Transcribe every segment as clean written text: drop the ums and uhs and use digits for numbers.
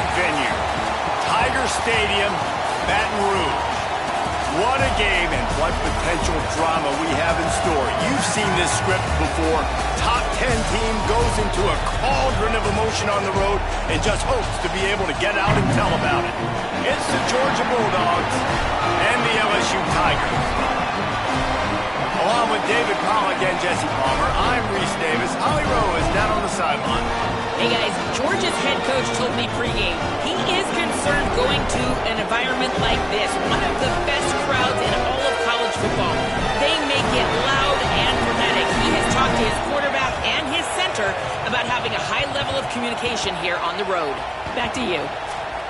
historic venue, Tiger Stadium, Baton Rouge. What a game and what potential drama we have in store. You've seen this script before. Top 10 team goes into a cauldron of emotion on the road and just hopes to be able to get out and tell about it. It's the Georgia Bulldogs and the LSU Tigers. Along with David Pollack and Jesse Palmer, I'm Reese Davis. Holly Rowe is down on the sideline. Hey guys, Georgia's head coach told me pregame he is concerned going to an environment like this, one of the best crowds in all of college football. They make it loud and frenetic. He has talked to his quarterback and his center about having a high level of communication here on the road. Back to you.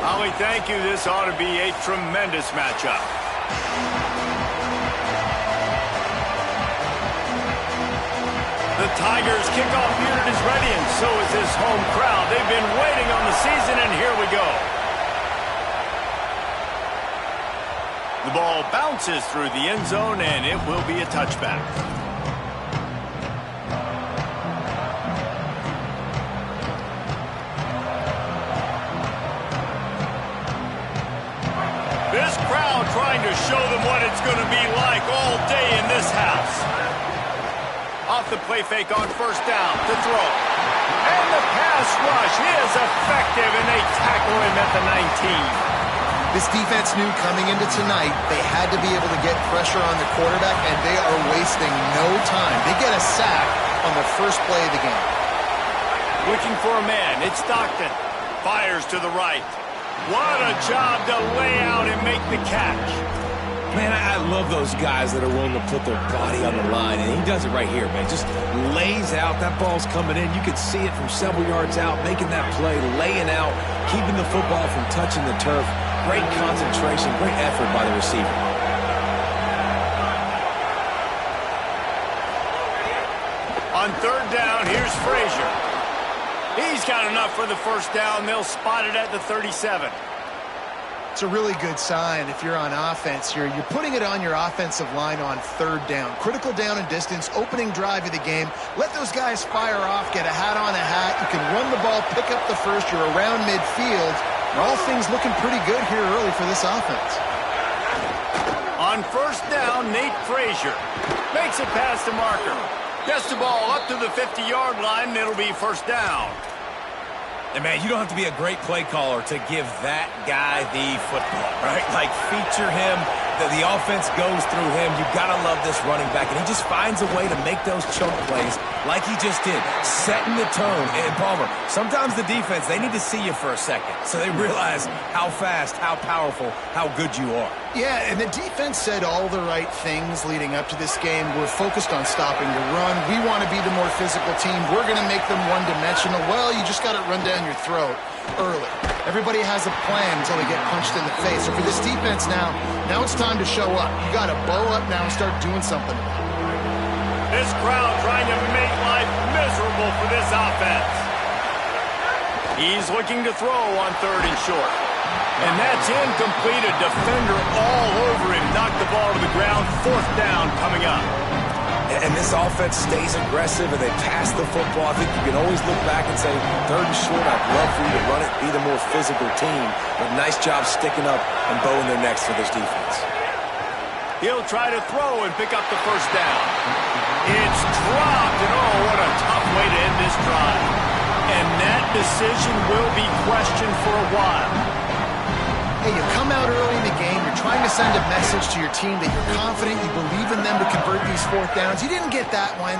Holly, thank you. This ought to be a tremendous matchup. The Tigers' kickoff unit is ready, and so is this home crowd. They've been waiting on the season, and here we go. The ball bounces through the end zone, and it will be a touchback. This crowd trying to show them what it's going to be like all day in this house. Off the play fake on first down to throw. And the pass rush is effective, and they tackle him at the 19. This defense knew coming into tonight they had to be able to get pressure on the quarterback, and they are wasting no time. They get a sack on the first play of the game. Looking for a man. It's Stockton. Fires to the right. What a job to lay out and make the catch. Man, I love those guys that are willing to put their body on the line, and he does it right here, man. Just lays out. That ball's coming in. You can see it from several yards out, making that play, laying out, keeping the football from touching the turf. Great concentration, great effort by the receiver. On third down, here's Frazier. He's got enough for the first down. They'll spot it at the 37. It's a really good sign if you're on offense. You're putting it on your offensive line on third down. Critical down and distance, opening drive of the game. Let those guys fire off, get a hat on a hat. You can run the ball, pick up the first. You're around midfield. And all things looking pretty good here early for this offense. On first down, Nate Frazier makes it past the marker. Gets the ball up to the 50-yard line, and it'll be first down. And, man, you don't have to be a great play caller to give that guy the football, right? Like, feature him. The offense goes through him. You've got to love this running back. And he just finds a way to make those choke plays like he just did, setting the tone. And, Palmer, sometimes the defense, they need to see you for a second so they realize how fast, how powerful, how good you are. Yeah, and the defense said all the right things leading up to this game. We're focused on stopping the run. We want to be the more physical team. We're going to make them one-dimensional. Well, you just got to run down your throat early. Everybody has a plan until they get punched in the face. So for this defense now it's time to show up. You got to bow up now and start doing something about it. This crowd trying to make life miserable for this offense. He's looking to throw on third and short. And that's incomplete. A defender all over him. Knocked the ball to the ground. Fourth down coming up. And this offense stays aggressive and they pass the football. I think you can always look back and say, third and short, I'd love for you to run it, be the more physical team. But nice job sticking up and bowing their necks for this defense. He'll try to throw and pick up the first down. It's dropped, and oh, what a tough way to end this drive. And that decision will be questioned for a while. Hey, you come out early in the game, you're trying to send a message to your team that you're confident, you believe in them to convert these fourth downs. You didn't get that one,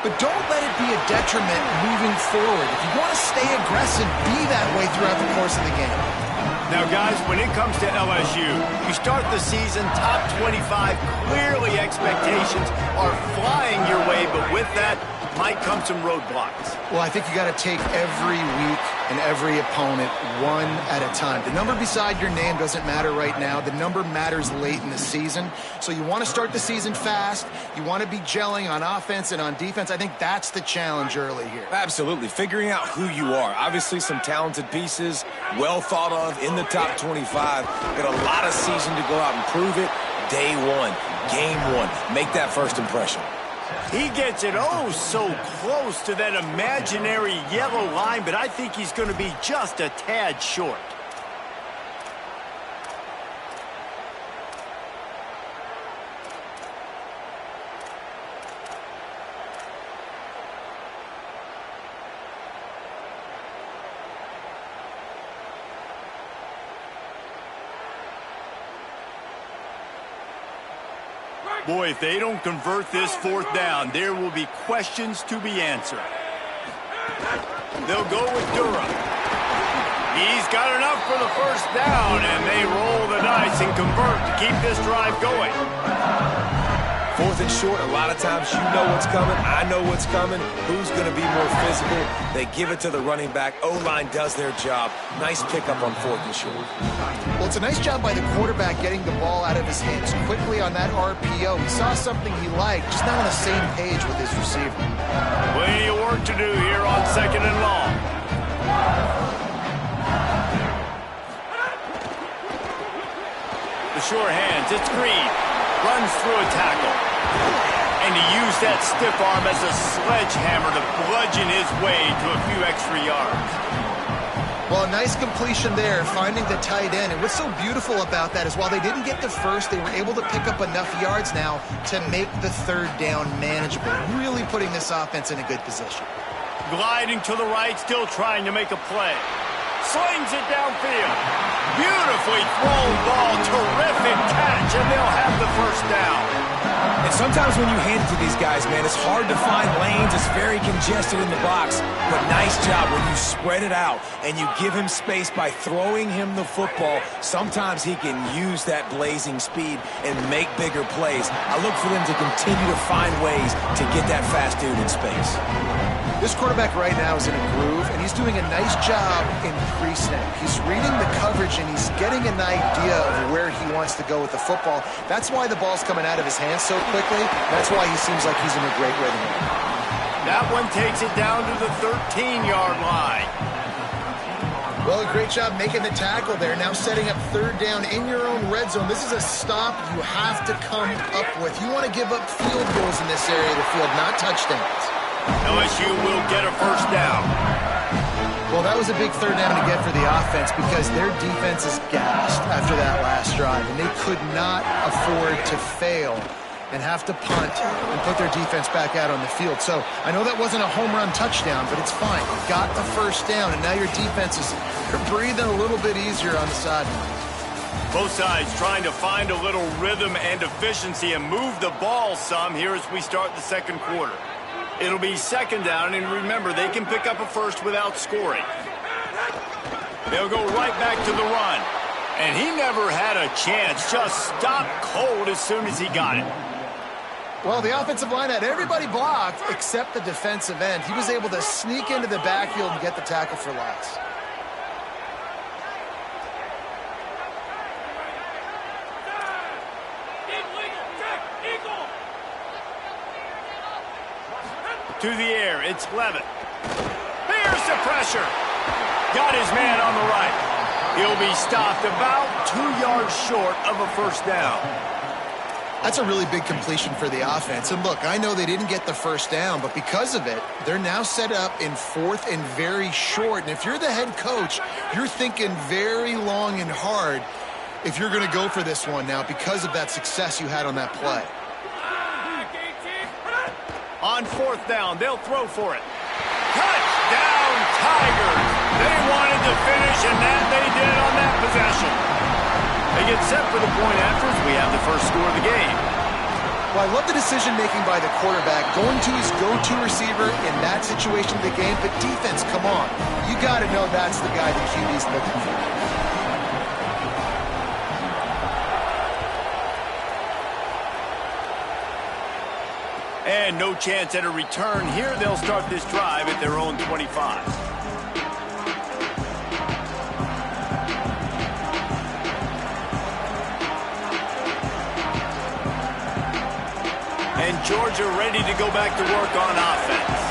but don't let it be a detriment moving forward. If you want to stay aggressive, be that way throughout the course of the game. Now, guys, when it comes to LSU, you start the season top 25. Clearly, expectations are flying your way, but with that might come some roadblocks. Well, I think you got to take every week and every opponent one at a time. The number beside your name doesn't matter right now. The number matters late in the season. So you want to start the season fast. You want to be gelling on offense and on defense. I think that's the challenge early here. Absolutely. Figuring out who you are. Obviously, some talented pieces, well thought of in the top 25. Got a lot of season to go out and prove it. Day one, game one. Make that first impression. He gets it oh so close to that imaginary yellow line, but I think he's going to be just a tad short. Boy, if they don't convert this fourth down, there will be questions to be answered. They'll go with Durham. He's got enough for the first down, and they roll the dice and convert to keep this drive going. Fourth and short, a lot of times you know what's coming. I know what's coming. Who's going to be more physical? They give it to the running back. O-line does their job. Nice pickup on fourth and short. Well, it's a nice job by the quarterback getting the ball out of his hands quickly on that RPO. He saw something he liked, just not on the same page with his receiver. Plenty of work to do here on second and long. The sure hands, it's Green. Runs through a tackle. And to use that stiff arm as a sledgehammer to bludgeon his way to a few extra yards. Well, a nice completion there, finding the tight end. And what's so beautiful about that is while they didn't get the first, they were able to pick up enough yards now to make the third down manageable. Really putting this offense in a good position. Gliding to the right, still trying to make a play. Slings it downfield. Beautifully thrown ball. Terrific catch, and they'll have the first down. And sometimes when you hand it to these guys, man, it's hard to find lanes. It's very congested in the box. But nice job when you spread it out and you give him space by throwing him the football. Sometimes he can use that blazing speed and make bigger plays. I look for them to continue to find ways to get that fast dude in space. This quarterback right now is in a groove, and he's doing a nice job in pre-snap. He's reading the coverage, and he's getting an idea of where he wants to go with the football. That's why the ball's coming out of his hands so quickly. That's why he seems like he's in a great rhythm. That one takes it down to the 13-yard line. Well, a great job making the tackle there. Now setting up third down in your own red zone. This is a stop you have to come up with. You want to give up field goals in this area of the field, not touchdowns. LSU will get a first down. Well, that was a big third down to get for the offense because their defense is gassed after that last drive, and they could not afford to fail and have to punt and put their defense back out on the field. So I know that wasn't a home run touchdown, but it's fine. You got the first down, and now your defense is breathing a little bit easier on the sideline. Both sides trying to find a little rhythm and efficiency and move the ball some here as we start the second quarter. It'll be second down, and remember, they can pick up a first without scoring. They'll go right back to the run. And he never had a chance, just stopped cold as soon as he got it. Well, the offensive line had everybody blocked except the defensive end. He was able to sneak into the backfield and get the tackle for loss. To the air, it's Levitt. Here's the pressure. Got his man on the right. He'll be stopped about 2 yards short of a first down. That's a really big completion for the offense. And look, I know they didn't get the first down, but because of it, they're now set up in fourth and very short. And if you're the head coach, you're thinking very long and hard if you're going to go for this one now because of that success you had on that play. On fourth down, they'll throw for it. Touchdown, Tigers! They wanted to finish, and that they did on that possession. They get set for the point after as we have the first score of the game. Well, I love the decision-making by the quarterback, going to his go-to receiver in that situation of the game. But defense, come on. You got to know that's the guy the QB's looking for. And no chance at a return here. They'll start this drive at their own 25. And Georgia ready to go back to work on offense.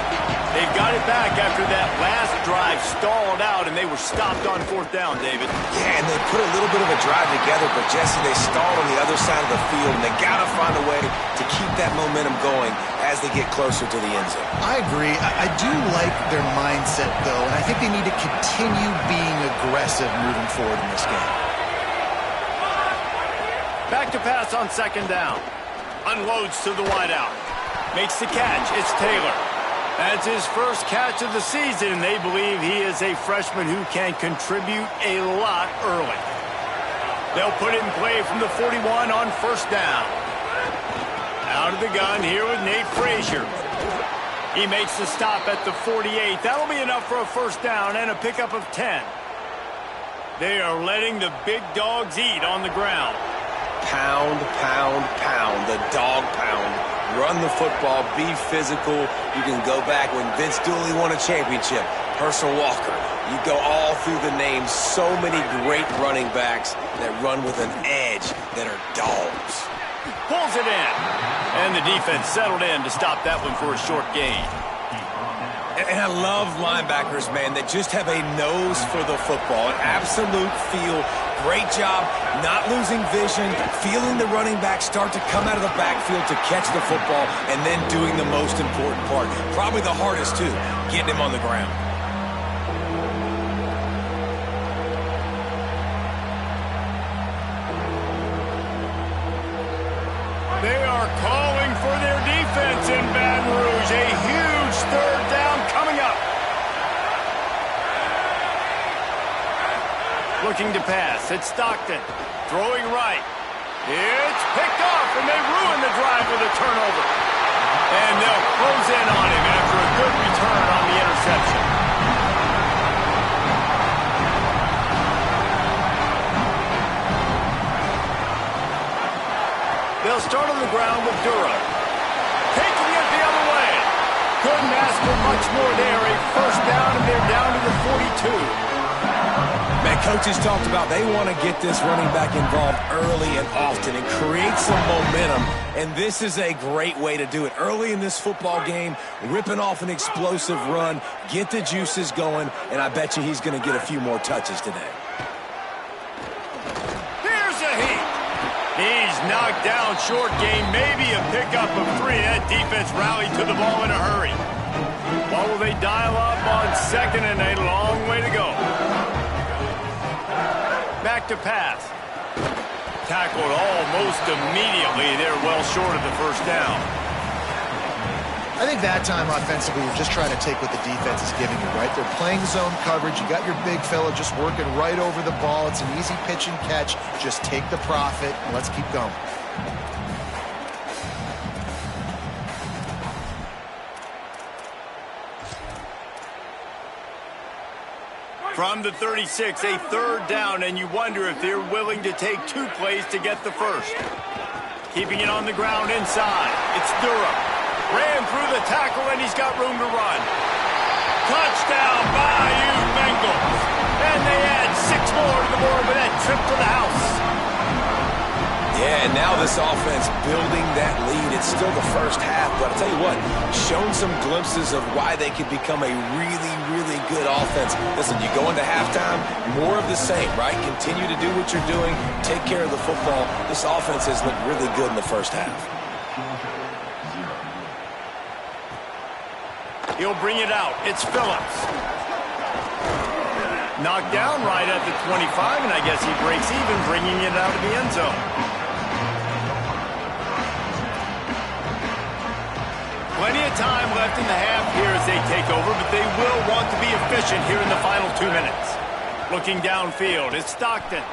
They got it back after that last drive stalled out, and they were stopped on 4th down, David. Yeah, and they put a little bit of a drive together, but, Jesse, they stalled on the other side of the field, and they got to find a way to keep that momentum going as they get closer to the end zone. I agree. I do like their mindset, though, and I think they need to continue being aggressive moving forward in this game. Back to pass on 2nd down. Unloads to the wideout. Makes the catch. It's Taylor. That's his first catch of the season. They believe he is a freshman who can contribute a lot early. They'll put it in play from the 41 on 1st down. Out of the gun here with Nate Frazier. He makes the stop at the 48. That'll be enough for a 1st down and a pickup of 10. They are letting the big dogs eat on the ground. Pound, pound, pound. The dog pound. Run the football, be physical. You can go back when Vince Dooley won a championship. Herschel Walker. You go all through the names. So many great running backs that run with an edge that are dogs. Pulls it in. And the defense settled in to stop that one for a short gain. And I love linebackers, man, that just have a nose for the football. An absolute feel. Great job not losing vision, feeling the running back start to come out of the backfield to catch the football, and then doing the most important part. Probably the hardest, too, getting him on the ground. They are calling for their defense in Baton Rouge. A huge 3rd down coming up. Looking to pass. It's Stockton. Throwing right. It's picked off, and they ruin the drive with a turnover. And they'll close in on him after a good return on the interception. They'll start on the ground with Durham. Taking it the other way. Couldn't ask for much more there. A 1st down, and they're down to the 42. Man, coaches talked about they want to get this running back involved early and often and create some momentum, and this is a great way to do it. Early in this football game, ripping off an explosive run, get the juices going, and I bet you he's going to get a few more touches today. Here's a heat. He's knocked down short game, maybe a pickup of 3. That defense rallied to the ball in a hurry. What will they dial up on 2nd and a long way to go? Back to pass. Tackled almost immediately. They're well short of the 1st down. I think that time offensively, you're just trying to take what the defense is giving you, right? They're playing zone coverage. You got your big fella just working right over the ball. It's an easy pitch and catch. Just take the profit, and let's keep going. From the 36, a 3rd down, and you wonder if they're willing to take 2 plays to get the 1st. Keeping it on the ground inside. It's Durham. Ran through the tackle, and he's got room to run. Touchdown, Bayou Bengals. And they add 6 more to the board with that trip to the house. Yeah, and now this offense building that lead. It's still the 1st half, but I'll tell you what, shown some glimpses of why they could become a really, really good offense. Listen, you go into halftime, more of the same, right? Continue to do what you're doing, take care of the football. This offense has looked really good in the 1st half. He'll bring it out. It's Phillips. Knocked down right at the 25, and I guess he breaks even, bringing it out of the end zone. Plenty of time left in the half here as they take over, but they will want to be efficient here in the final 2 minutes. Looking downfield, it's Stockton.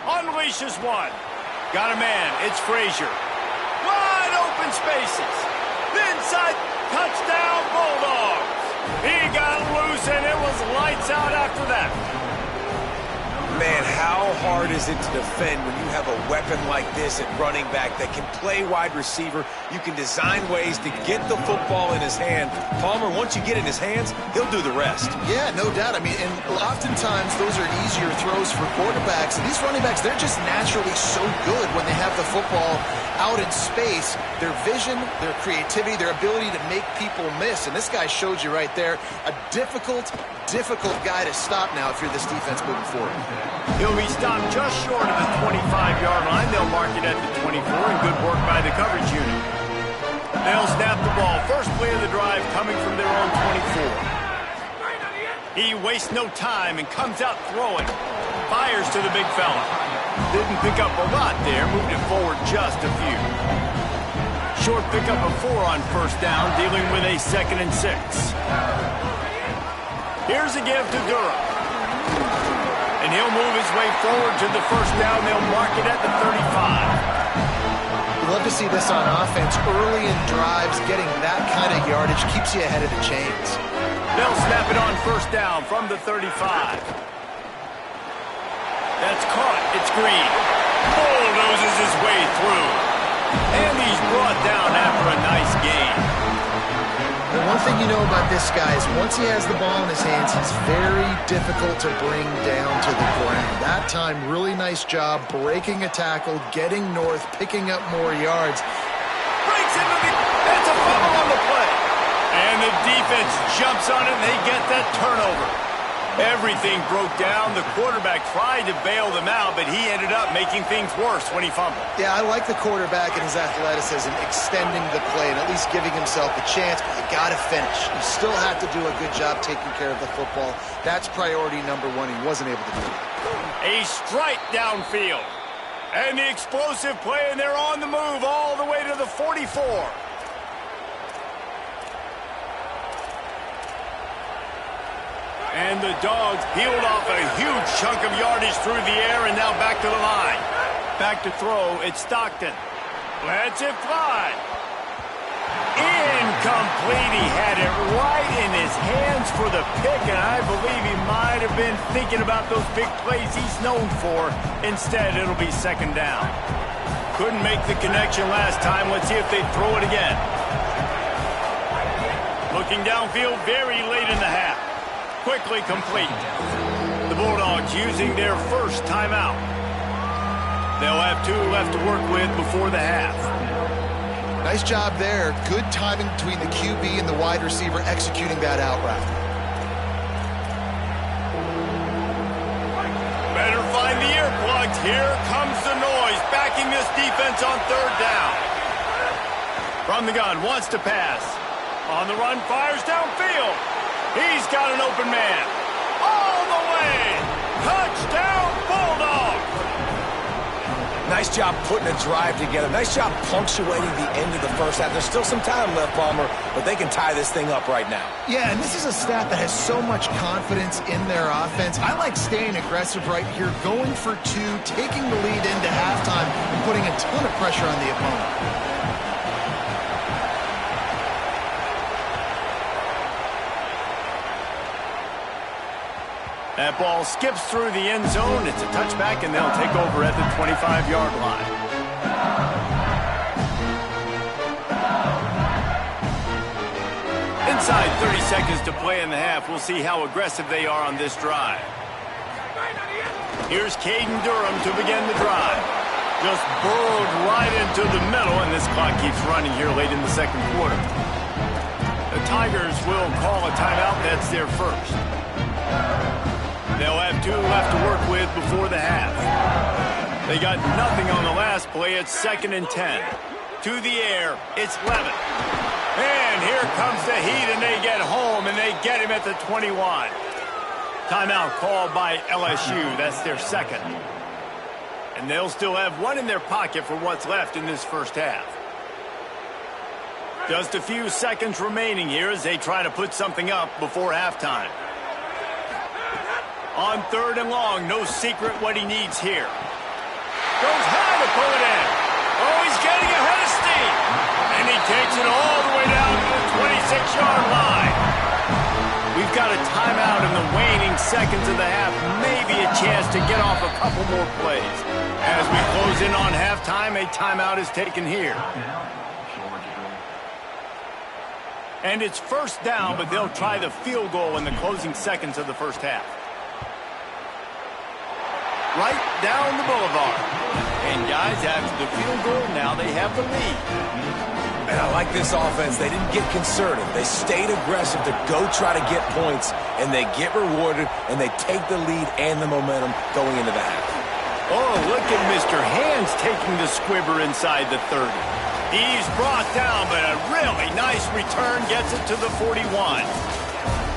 Unleashes one. Got a man, it's Frazier. Wide open spaces. Inside, touchdown Bulldogs. He got loose and it was lights out after that. Man, how hard is it to defend when you have a weapon like this at running back that can play wide receiver? You can design ways to get the football in his hand. Palmer, once you get it in his hands, he'll do the rest. Yeah, no doubt. I mean, and oftentimes those are easier throws for quarterbacks. And these running backs, they're just naturally so good when they have the football out in space. Their vision, their creativity, their ability to make people miss. And this guy showed you right there, a difficult guy to stop now if you're this defense moving forward. He'll be stopped just short of the 25-yard line. They'll mark it at the 24, and good work by the coverage unit. They'll snap the ball. First play of the drive coming from their own 24. He wastes no time and comes out throwing. Fires to the big fella. Didn't pick up a lot there, moved it forward just a few. Short pickup of 4 on first down, dealing with a 2nd and 6. Here's a give to Durham. And he'll move his way forward to the first down. They'll mark it at the 35. You love to see this on offense. Early in drives, getting that kind of yardage keeps you ahead of the chains. They'll snap it on first down from the 35. That's caught. It's Green. Bulldozes his way through. And he's brought down after a nice gain. The one thing you know about this guy is once he has the ball in his hands, he's very difficult to bring down to the ground. That time, really nice job breaking a tackle, getting north, picking up more yards. Breaks into the... That's a fumble on the play. And the defense jumps on it, and they get that turnover. Everything broke down. The quarterback tried to bail them out, but he ended up making things worse when he fumbled. Yeah, I like the quarterback and his athleticism, extending the play and at least giving himself a chance, but you got to finish. You still have to do a good job taking care of the football. That's priority number 1. He wasn't able to do it. A strike downfield. And the explosive play, and they're on the move all the way to the 44. And the Dogs peeled off a huge chunk of yardage through the air and now back to the line. Back to throw, it's Stockton. Lets it fly. Incomplete. He had it right in his hands for the pick, and I believe he might have been thinking about those big plays he's known for. Instead, it'll be 2nd down. Couldn't make the connection last time. Let's see if they throw it again. Looking downfield very late in the half. Quickly complete. The Bulldogs using their first timeout. They'll have 2 left to work with before the half. Nice job there. Good timing between the QB and the wide receiver executing that out route. Better find the earplugs. Here comes the noise, backing this defense on 3rd down. From the gun, wants to pass. On the run, fires downfield. He's got an open man. All the way. Touchdown, Bulldogs. Nice job putting a drive together. Nice job punctuating the end of the first half. There's still some time left, Palmer, but they can tie this thing up right now. Yeah, and this is a staff that has so much confidence in their offense. I like staying aggressive right here, going for 2, taking the lead into halftime, and putting a ton of pressure on the opponent. That ball skips through the end zone. It's a touchback, and they'll take over at the 25-yard line. Inside 30 seconds to play in the half. We'll see how aggressive they are on this drive. Here's Caden Durham to begin the drive. Just burrowed right into the middle, and this clock keeps running here late in the 2nd quarter. The Tigers will call a timeout. That's their first. They'll have 2 left to work with before the half. They got nothing on the last play. It's 2nd and 10. To the air, it's Levitt. And here comes the heat, and they get home, and they get him at the 21. Timeout called by LSU. That's their 2nd. And they'll still have 1 in their pocket for what's left in this first half. Just a few seconds remaining here as they try to put something up before halftime. On 3rd and long, no secret what he needs here. Goes high to pull it in. Oh, he's getting ahead of steam. And he takes it all the way down to the 26-yard line. We've got a timeout in the waning seconds of the half, maybe a chance to get off a couple more plays. As we close in on halftime, a timeout is taken here. And it's first down, but they'll try the field goal in the closing seconds of the first half. Right down the boulevard. And guys, after the field goal, now they have the lead. And I like this offense. They didn't get conservative. They stayed aggressive to go try to get points, and they get rewarded, and they take the lead and the momentum going into the half. Oh, look at Mr. Hands taking the squibber inside the 30. He's brought down, but a really nice return gets it to the 41.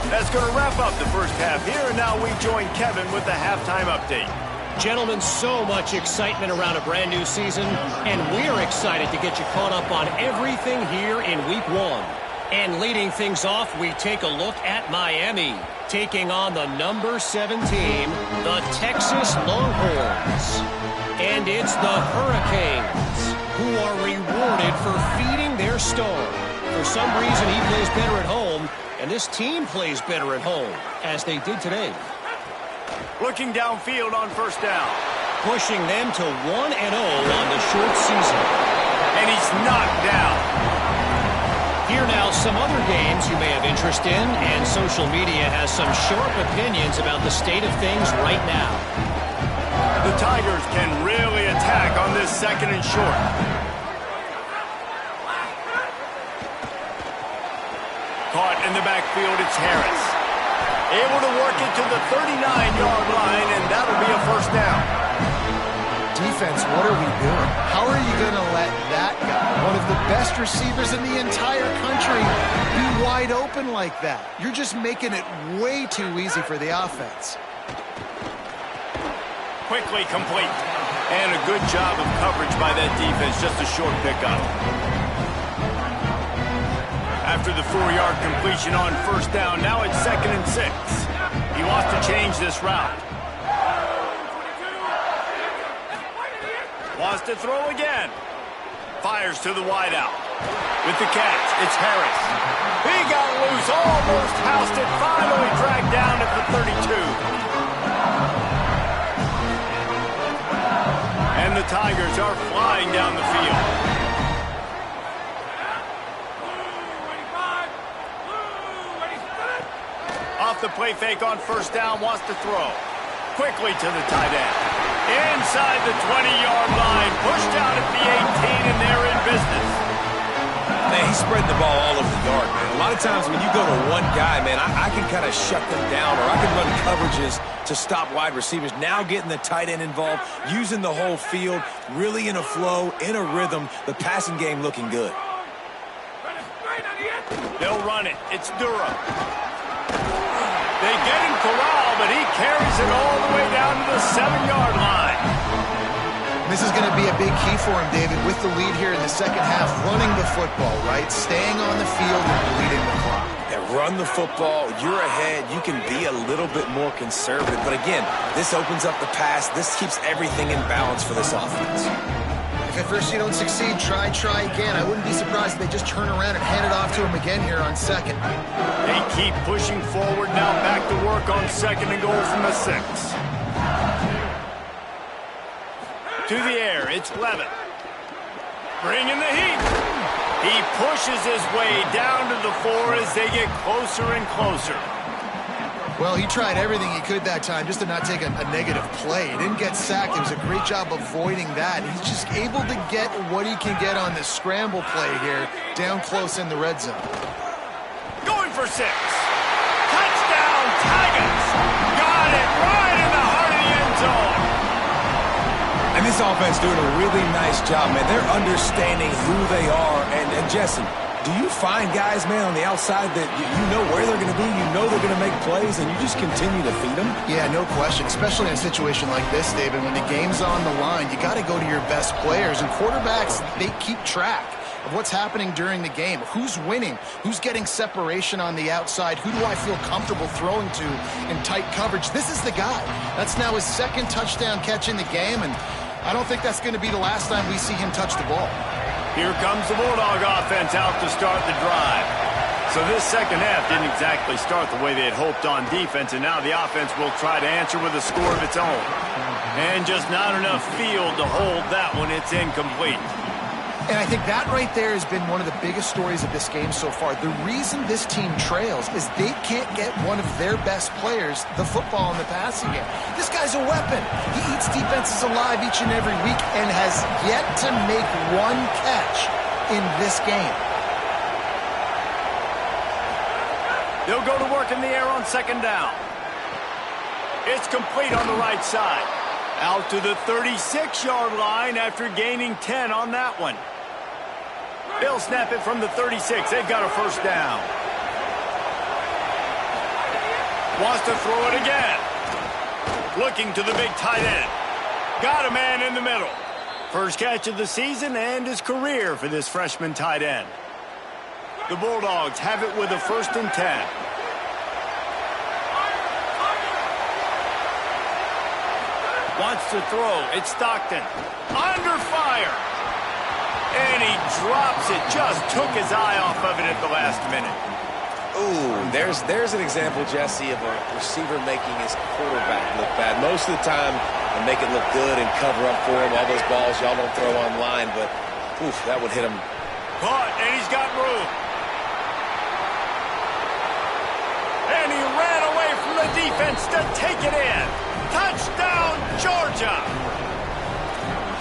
That's going to wrap up the first half here, and now we join Kevin with the halftime update. Gentlemen, so much excitement around a brand new season, and we're excited to get you caught up on everything here in Week 1. And leading things off, we take a look at Miami, taking on the number 7 team, the Texas Longhorns. And it's the Hurricanes, who are rewarded for feeding their star. For some reason, he plays better at home, and this team plays better at home, as they did today. Looking downfield on first down. Pushing them to 1-0 on the short season. And he's knocked down. Here now, some other games you may have interest in, and social media has some sharp opinions about the state of things right now. The Tigers can really attack on this second and short. Caught in the backfield, it's Harris. Able to work it to the 39-yard line, and that'll be a first down. Defense, what are we doing? How are you going to let that guy, one of the best receivers in the entire country, be wide open like that? You're just making it way too easy for the offense. Quickly complete. And a good job of coverage by that defense. Just a short pickup. After the 4-yard completion on first down, now it's 2nd and 6. He wants to change this route. Wants to throw again. Fires to the wideout. With the catch, it's Harris. He got loose, almost housed it, finally dragged down at the 32. And the Tigers are flying down the field. Off the play fake on first down, wants to throw. Quickly to the tight end. Inside the 20-yard line, pushed out at the 18, and they're in business. Man, he's spreading the ball all over the yard, man. A lot of times when you go to one guy, man, I can kind of shut them down, or I can run coverages to stop wide receivers. Now getting the tight end involved, using the whole field, really in a flow, in a rhythm, the passing game looking good. They'll run it. It's Durham. They get him corralled, but he carries it all the way down to the 7-yard line. This is going to be a big key for him, David, with the lead here in the second half, running the football, right? Staying on the field and bleeding the clock. Yeah, run the football. You're ahead. You can be a little bit more conservative. But again, this opens up the pass. This keeps everything in balance for this offense. If at first you don't succeed, try again. I wouldn't be surprised if they just turn around and hand it off to him again here on second. They keep pushing forward, now back to work on 2nd and goal from the 6. To the air, it's Levitt. Bringing the heat. He pushes his way down to the 4 as they get closer and closer. Well, he tried everything he could that time just to not take a negative play. He didn't get sacked. It was a great job avoiding that. He's just able to get what he can get on this scramble play here, down close in the red zone. Going for 6. Touchdown, Tigers. Got it right in the heart of the end zone. And this offense doing a really nice job, man. They're understanding who they are. And Jesse, do you find guys, man, on the outside that you know where they're going to be, you know they're going to make plays, and you just continue to feed them? Yeah, no question, especially in a situation like this, David. When the game's on the line, you got to go to your best players. And quarterbacks, they keep track of what's happening during the game. Who's winning? Who's getting separation on the outside? Who do I feel comfortable throwing to in tight coverage? This is the guy. That's now his 2nd touchdown catch in the game, and I don't think that's going to be the last time we see him touch the ball. Here comes the Bulldog offense out to start the drive. So this second half didn't exactly start the way they had hoped on defense, and now the offense will try to answer with a score of its own. And just not enough field to hold that one. It's incomplete. And I think that right there has been one of the biggest stories of this game so far. The reason this team trails is they can't get one of their best players the football in the passing game. This guy's a weapon. He eats defenses alive each and every week and has yet to make one catch in this game. They'll go to work in the air on second down. It's complete on the right side. Out to the 36-yard line after gaining 10 on that one. They'll snap it from the 36. They've got a first down. Wants to throw it again. Looking to the big tight end. Got a man in the middle. First catch of the season and his career for this freshman tight end. The Bulldogs have it with a 1st and 10. Wants to throw. It's Stockton. Under fire. And he drops it. Just took his eye off of it at the last minute. Ooh, there's an example, Jesse, of a receiver making his quarterback look bad. Most of the time, they make it look good and cover up for him. All those balls y'all don't throw online, but oof, that would hit him. Caught, and he's got room. And he ran away from the defense to take it in. Touchdown, Georgia!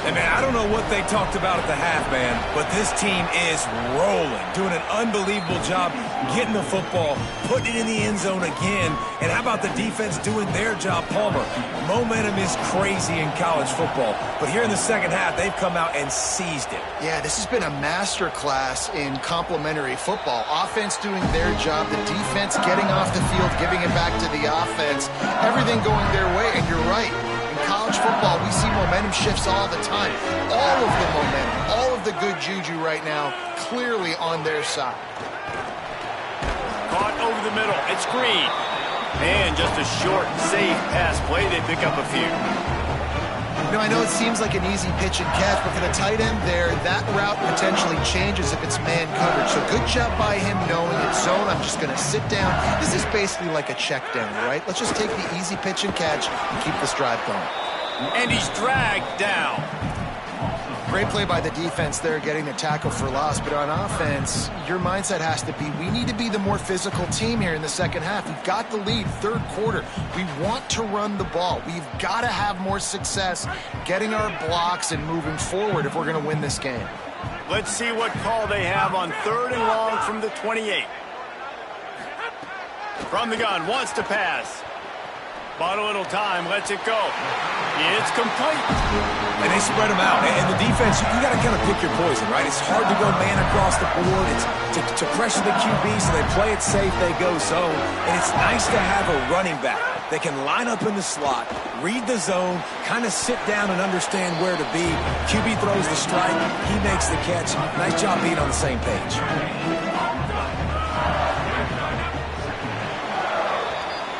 Hey, man, I don't know what they talked about at the half, man, but this team is rolling, doing an unbelievable job getting the football, putting it in the end zone again, and how about the defense doing their job, Palmer? Momentum is crazy in college football, but here in the second half, they've come out and seized it. Yeah, this has been a master class in complementary football. Offense doing their job, the defense getting off the field, giving it back to the offense, everything going their way, and you're right. College football, we see momentum shifts all the time. All of the momentum, all of the good juju right now, clearly on their side. Caught over the middle. It's Green. And just a short, safe pass play. They pick up a few. You know, I know it seems like an easy pitch and catch, but for the tight end there, that route potentially changes if it's man coverage. So good job by him knowing it's zone. I'm just going to sit down. This is basically like a check down, right? Let's just take the easy pitch and catch and keep this drive going. And he's dragged down. Great play by the defense there, getting the tackle for loss. But on offense, your mindset has to be, we need to be the more physical team here in the second half. We've got the lead, third quarter. We want to run the ball. We've got to have more success getting our blocks and moving forward if we're going to win this game. Let's see what call they have on 3rd and long from the 28. From the gun, wants to pass. Bought a little time, lets it go. It's complete. And they spread them out. And the defense, you got to kind of pick your poison, right? It's hard to go man across the board. It's to pressure the QB, so they play it safe, they go zone. And it's nice to have a running back that can line up in the slot, read the zone, kind of sit down and understand where to be. QB throws the strike, he makes the catch. Nice job being on the same page.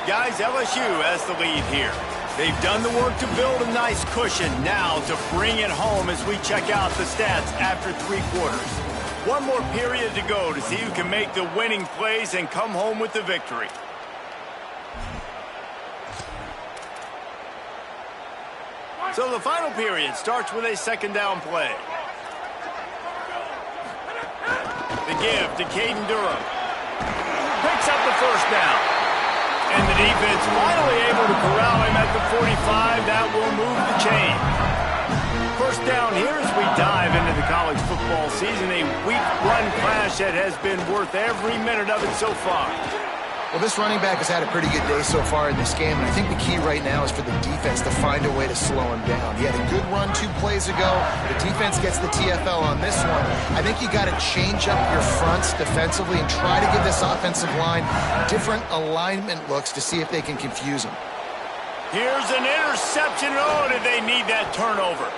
Guys, LSU has the lead here. They've done the work to build a nice cushion. Now to bring it home as we check out the stats after 3 quarters. One more period to go to see who can make the winning plays and come home with the victory. So the final period starts with a 2nd down play. The give to Caden Durham. Picks up the 1st down. And the defense finally able to corral him at the 45. That will move the chain. 1st down here as we dive into the college football season. A week 1 clash that has been worth every minute of it so far. Well, this running back has had a pretty good day so far in this game, and I think the key right now is for the defense to find a way to slow him down. He had a good run 2 plays ago. The defense gets the TFL on this one. I think you got to change up your fronts defensively and try to give this offensive line different alignment looks to see if they can confuse him. Here's an interception. Oh, did they need that turnover?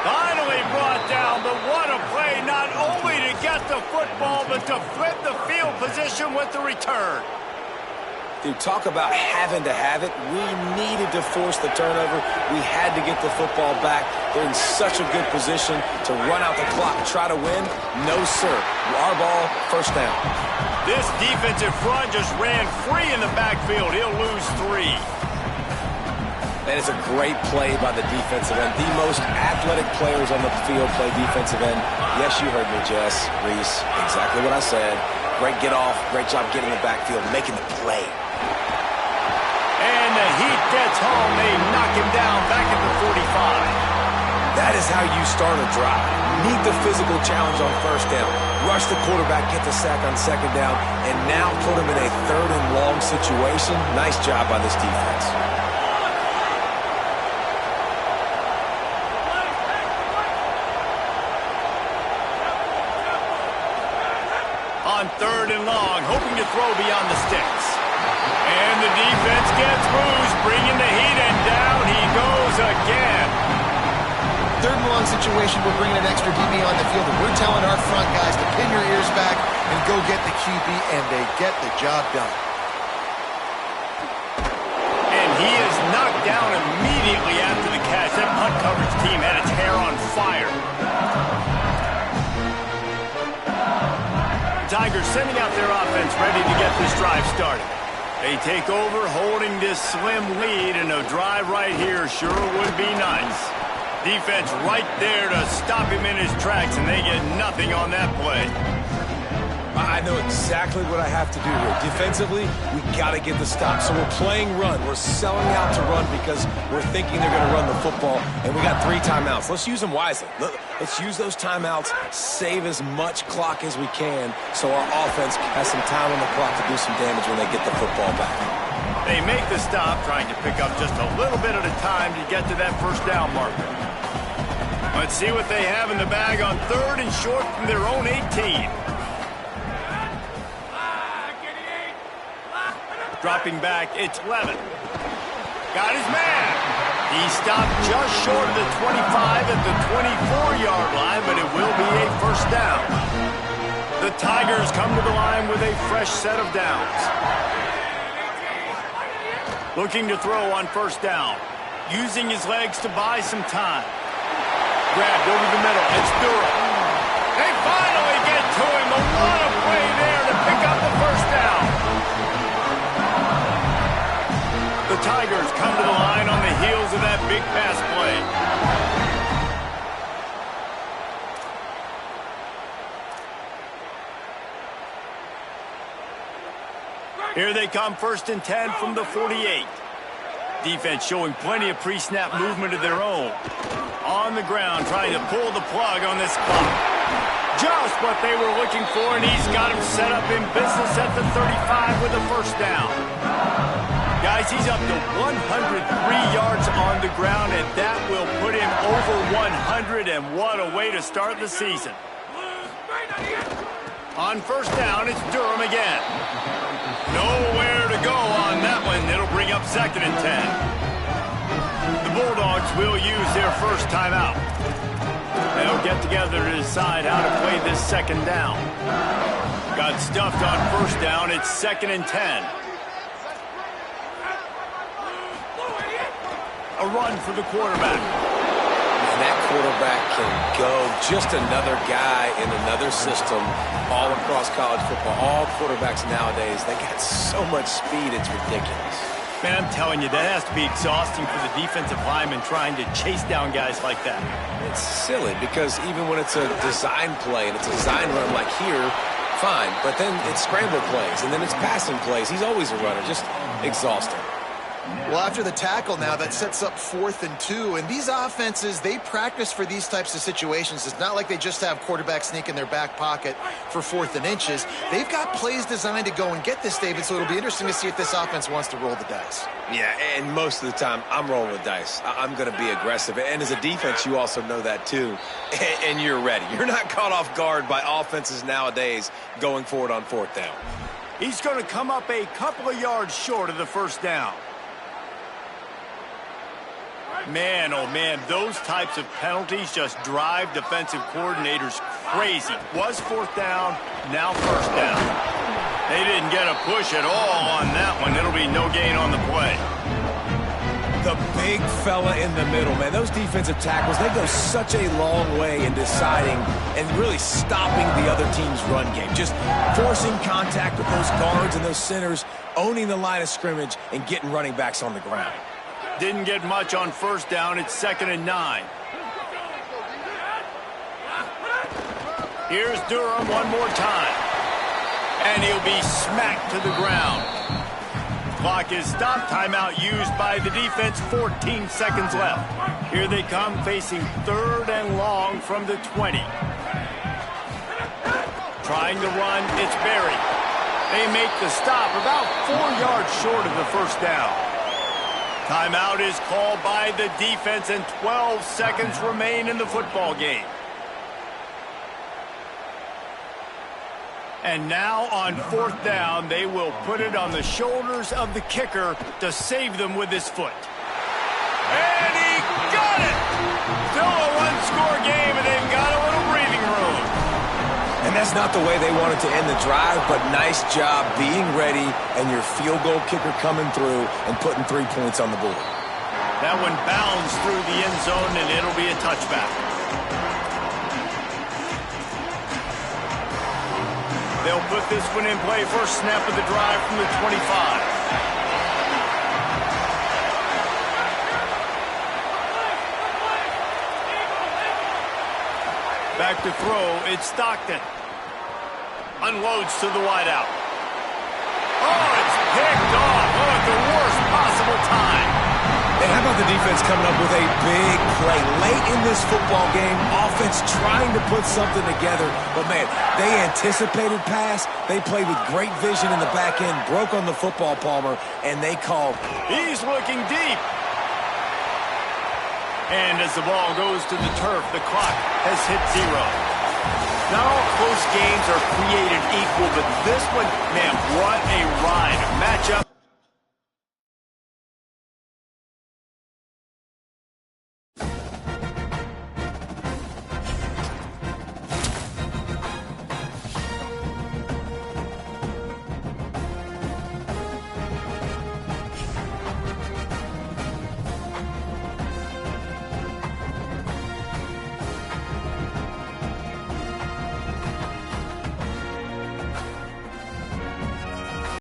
Finally brought down, but what a play, not only to get the football, but to flip the field position with the return. Dude, talk about having to have it. We needed to force the turnover. We had to get the football back. They're in such a good position to run out the clock and try to win. No, sir. Our ball, first down. This defensive front just ran free in the backfield. He'll lose 3. And it's a great play by the defensive end. The most athletic players on the field play defensive end. Yes, you heard me, Jess, Reese. Exactly what I said. Great get off. Great job getting the backfield, making the play. And the heat gets home. They knock him down back at the 45. That is how you start a drive. Meet the physical challenge on first down. Rush the quarterback, get the sack on second down, and now put him in a 3rd and long situation. Nice job by this defense. On 3rd and long, hoping to throw beyond the sticks. And the defense gets bruised, bringing the heat, and down he goes again. 3rd and long situation, we're bringing an extra DB on the field, and we're telling our front guys to pin your ears back and go get the QB, and they get the job done. And he is knocked down immediately after the catch. That punt coverage team had its hair on fire. Tigers sending out their offense ready to get this drive started. They take over holding this slim lead, and a drive right here sure would be nice. Defense right there to stop him in his tracks, and they get nothing on that play. I know exactly what I have to do here. Defensively, we got to get the stop. So we're playing run. We're selling out to run because we're thinking they're going to run the football, and we got 3 timeouts. Let's use them wisely. Let's use those timeouts, save as much clock as we can so our offense has some time on the clock to do some damage when they get the football back. They make the stop, trying to pick up just a little bit at a time to get to that first down marker. Let's see what they have in the bag on 3rd and short from their own 18. Dropping back, it's Levin. Got his man. He stopped just short of the 25 at the 24-yard line, but it will be a first down. The Tigers come to the line with a fresh set of downs. Looking to throw on first down. Using his legs to buy some time. Grabbed over the middle. It's Durham. They finally get to him. A lot of play there to pick up the first down. The Tigers come to the line on the heels of that big pass play. Here they come, 1st and 10 from the 48. Defense showing plenty of pre-snap movement of their own. On the ground, trying to pull the plug on this clock. Just what they were looking for, and he's got him set up in business at the 35 with a first down. Guys, he's up to 103 yards on the ground, and that will put him over 100, and what a way to start the season. On first down, it's Durham again. Nowhere to go on that one. It'll bring up 2nd and 10. The Bulldogs will use their first timeout. They'll get together to decide how to play this 2nd down. Got stuffed on first down. It's 2nd and 10. A run for the quarterback. And that quarterback can go. Just another guy in another system all across college football. All quarterbacks nowadays, they got so much speed, it's ridiculous. Man, I'm telling you, that has to be exhausting for the defensive lineman trying to chase down guys like that. It's silly because even when it's a design play and it's a design run like here, fine. But then it's scramble plays and then it's passing plays. He's always a runner, just exhausting. Well, after the tackle now, that sets up 4th and 2. And these offenses, they practice for these types of situations. It's not like they just have quarterback sneak in their back pocket for 4th and inches. They've got plays designed to go and get this, David, so it'll be interesting to see if this offense wants to roll the dice. Yeah, and most of the time, I'm rolling the dice. I'm going to be aggressive. And as a defense, you also know that too. And you're ready. You're not caught off guard by offenses nowadays going forward on 4th down. He's going to come up a couple of yards short of the first down. Man, oh man, those types of penalties just drive defensive coordinators crazy. Was 4th down, now first down. They didn't get a push at all on that one. It'll be no gain on the play. The big fella in the middle, man. Those defensive tackles, they go such a long way in deciding and really stopping the other team's run game. Just forcing contact with those guards and those centers, owning the line of scrimmage, and getting running backs on the ground. Didn't get much on first down. It's 2nd and 9. Here's Durham one more time. And he'll be smacked to the ground. Clock is stopped. Timeout used by the defense. 14 seconds left. Here they come facing 3rd and long from the 20. Trying to run. It's Berry. They make the stop about 4 yards short of the first down. Timeout is called by the defense and 12 seconds remain in the football game. And now on 4th down, they will put it on the shoulders of the kicker to save them with his foot. And he got it! Still a one-score game, and they've got a little breathing room. And that's not the way they wanted to end the drive, but nice job being ready and your field goal kicker coming through and putting 3 points on the board. That one bounds through the end zone, and it'll be a touchback. They'll put this one in play. First snap of the drive from the 25. Back to throw. It's Stockton. Unloads to the wideout. Oh, it's picked off. Oh, at the worst possible time. And how about the defense coming up with a big play late in this football game? Offense trying to put something together. But, man, they anticipated pass. They played with great vision in the back end, broke on the football, Palmer, and they called. He's looking deep. And as the ball goes to the turf, the clock has hit 0. Not all close games are created equal, but this one, man, what a ride. Matchup.